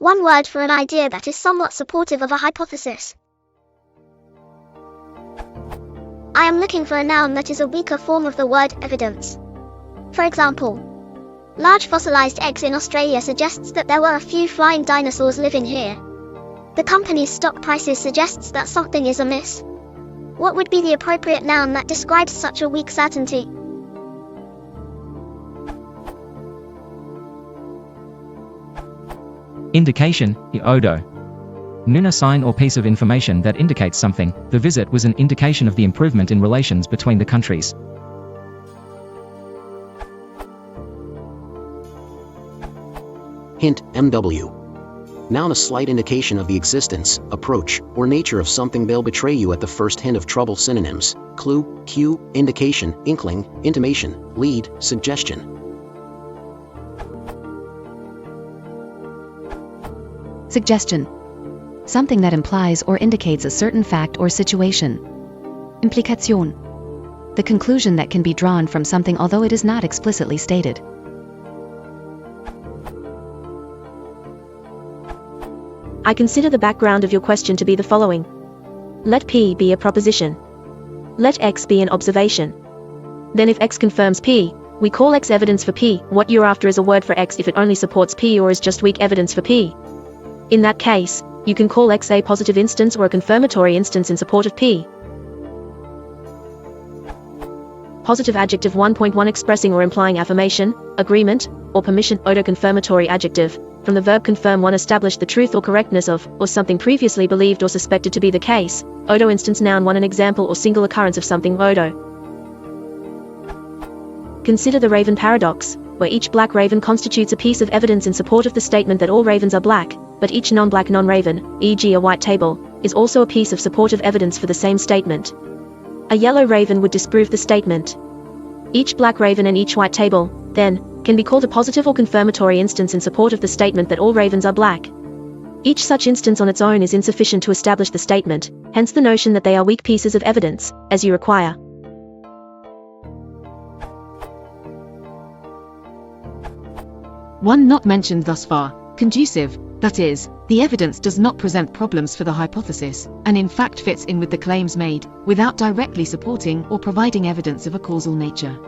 One word for an idea that is somewhat supportive of a hypothesis. I am looking for a noun that is a weaker form of the word evidence. For example, large fossilized eggs in Australia suggests that there were a few flying dinosaurs living here. The company's stock prices suggests that something is amiss. What would be the appropriate noun that describes such a weak certainty? Indication, ODO. Noun, a sign or piece of information that indicates something. The visit was an indication of the improvement in relations between the countries. Hint, MW. Noun, a slight indication of the existence, approach, or nature of something. They'll betray you at the first hint of trouble. Synonyms: clue, cue, indication, inkling, intimation, lead, suggestion. Suggestion. Something that implies or indicates a certain fact or situation. Implication. The conclusion that can be drawn from something although it is not explicitly stated. I consider the background of your question to be the following. Let P be a proposition. Let X be an observation. Then if X confirms P, we call X evidence for P. What you're after is a word for X if it only supports P or is just weak evidence for P. In that case, you can call X a positive instance or a confirmatory instance in support of P. Positive adjective 1.1 expressing or implying affirmation, agreement, or permission. ODO confirmatory adjective. From the verb confirm, one establish the truth or correctness of, or something previously believed or suspected to be the case. ODO instance noun one, an example or single occurrence of something. ODO. Consider the raven paradox, where each black raven constitutes a piece of evidence in support of the statement that all ravens are black, but each non-black non-raven, e.g. a white table, is also a piece of supportive evidence for the same statement. A yellow raven would disprove the statement. Each black raven and each white table, then, can be called a positive or confirmatory instance in support of the statement that all ravens are black. Each such instance on its own is insufficient to establish the statement, hence the notion that they are weak pieces of evidence, as you require. One not mentioned thus far, conducive, that is, the evidence does not present problems for the hypothesis, and in fact fits in with the claims made, without directly supporting or providing evidence of a causal nature.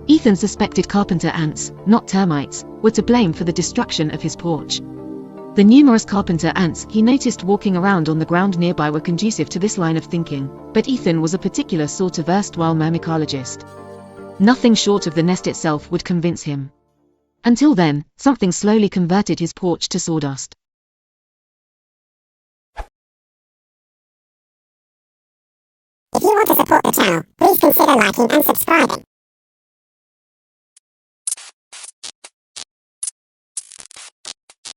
Ethan suspected carpenter ants, not termites, were to blame for the destruction of his porch. The numerous carpenter ants he noticed walking around on the ground nearby were conducive to this line of thinking, but Ethan was a particular sort of erstwhile myrmecologist. Nothing short of the nest itself would convince him. Until then, something slowly converted his porch to sawdust. If you want to support the channel, please consider liking and subscribing.